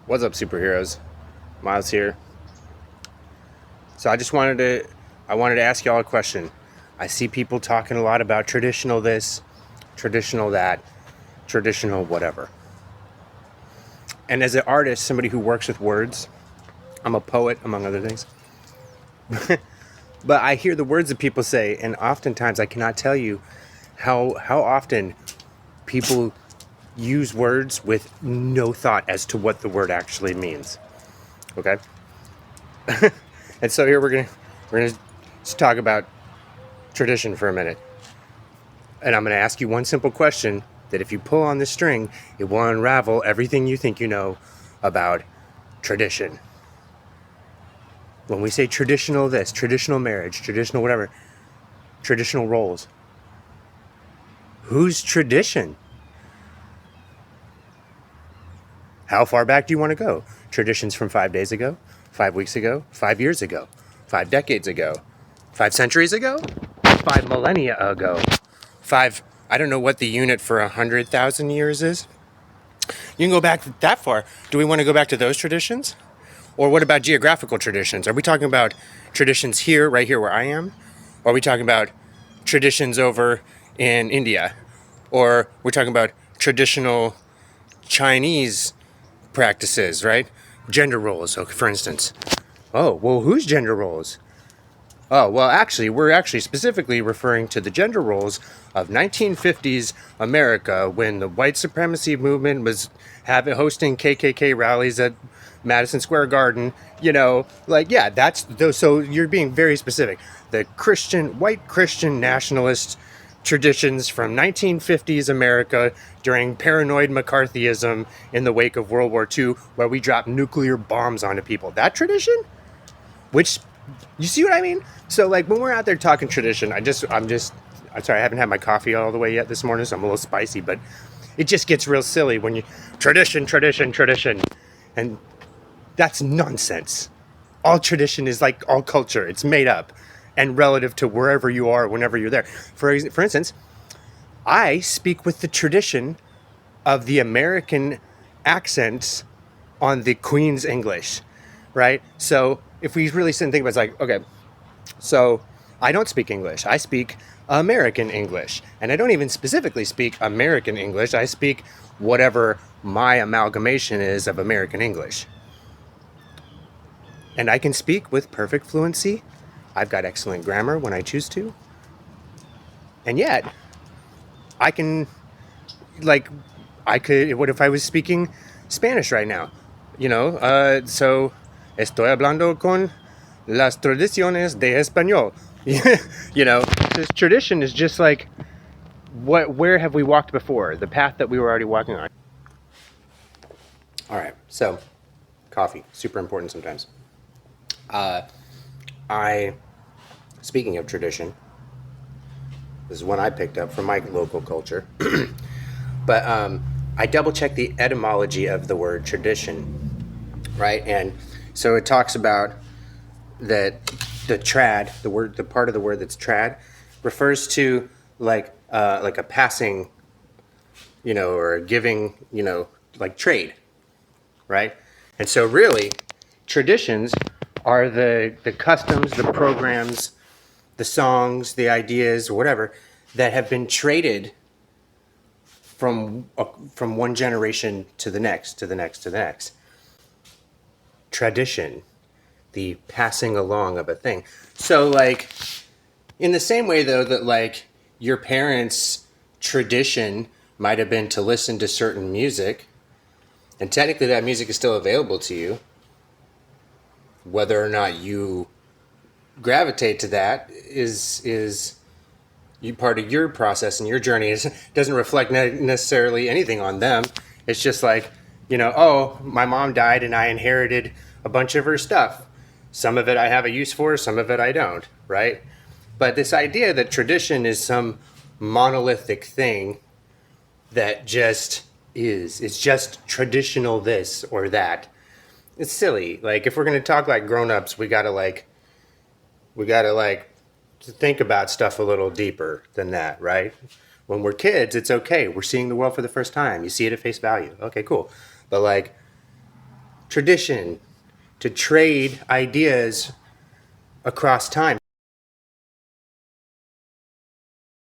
What's up, superheroes? Miles here. So I wanted to ask y'all a question. I see people talking a lot about traditional this, traditional that, traditional whatever. And as an artist, somebody who works with words, I'm a poet among other things. But I hear the words that people say, and oftentimes I cannot tell you how often people use words with no thought as to what the word actually means. Okay? And so here we're gonna just talk about tradition for a minute. And I'm gonna ask you one simple question that if you pull on this string, it will unravel everything you think you know about tradition. When we say traditional this, traditional marriage, traditional whatever, traditional roles, whose tradition? How far back do you want to go? Traditions from 5 days ago, 5 weeks ago, 5 years ago, 5 decades ago, 5 centuries ago, 5 millennia ago, 5, I don't know what the unit for 100,000 years is. You can go back that far. Do we want to go back to those traditions? Or what about geographical traditions? Are we talking about traditions here, right here where I am? Or are we talking about traditions over in India? Or we're talking about traditional Chinese practices, right? Gender roles, so for instance. Oh, well, whose gender roles? Oh, well, actually, we're actually specifically referring to the gender roles of 1950s America when the white supremacy movement was hosting KKK rallies at Madison Square Garden. Yeah, that's those. So you're being very specific. The white Christian nationalist traditions from 1950s America during paranoid McCarthyism in the wake of World War II, where we dropped nuclear bombs onto people. That tradition? Which, you see what I mean? So like when we're out there talking tradition, I'm sorry, I haven't had my coffee all the way yet this morning, so I'm a little spicy, but it just gets real silly when you tradition, and that's nonsense. All tradition is like all culture. It's made up and relative to wherever you are, whenever you're there. For instance, I speak with the tradition of the American accents on the Queen's English, right? So if we really sit and think about it, it's like, okay, so I don't speak English. I speak American English. And I don't even specifically speak American English. I speak whatever my amalgamation is of American English. And I can speak with perfect fluency. I've got excellent grammar when I choose to. And yet, I can, what if I was speaking Spanish right now? So estoy hablando con las tradiciones de español. This tradition is just like, where have we walked before? The path that we were already walking on. All right, so coffee, super important sometimes. Speaking of tradition, this is one I picked up from my local culture, but I double checked the etymology of the word tradition, right? And so it talks about that the trad, the part of the word that's trad, refers to like a passing, or a giving, like trade, right? And so really, traditions are the customs, the programs, the songs, the ideas, or whatever that have been traded from one generation to the next, to the next, to the next. Tradition, the passing along of a thing. So like, in the same way though that like your parents' tradition might have been to listen to certain music, and technically that music is still available to you, whether or not you gravitate to that is you part of your process and your journey. It doesn't reflect necessarily anything on them. It's just like, oh, my mom died and I inherited a bunch of her stuff. Some of it I have a use for, some of it I don't, right? But this idea that tradition is some monolithic thing that just is, it's just traditional this or that. It's silly. Like if we're going to talk like grown-ups, we got to think about stuff a little deeper than that, right? When we're kids, it's okay. We're seeing the world for the first time. You see it at face value. Okay, cool. But like tradition to trade ideas across time.